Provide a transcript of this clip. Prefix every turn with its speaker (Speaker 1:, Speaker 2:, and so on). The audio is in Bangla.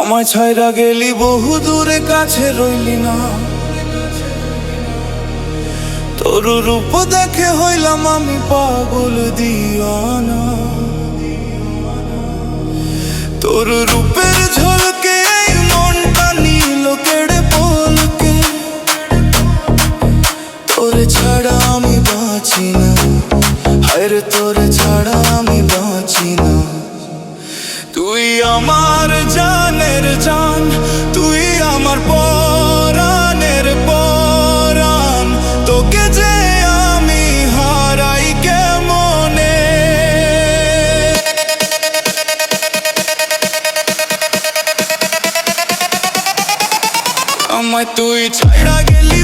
Speaker 1: আমায় ছাইরা গেলি বহু দূরে, কাছে রইলি না। তোর রূপ দেখে হইলাম আমি পাগল দিওয়ানা। তোর রূপের ঝলকে এই মনটা নিল কেড়ে পলকে। তোরে ছাড়া আমি বাঁচি না, হায়রে তোরে ছাড়া আমি বাঁচি না। তুই আমার জানের জান, তুই আমার পরাণের পরাণ। তোকে যে আমি হারাই কেমনে। আমায় তুই ছাইড়া গেলি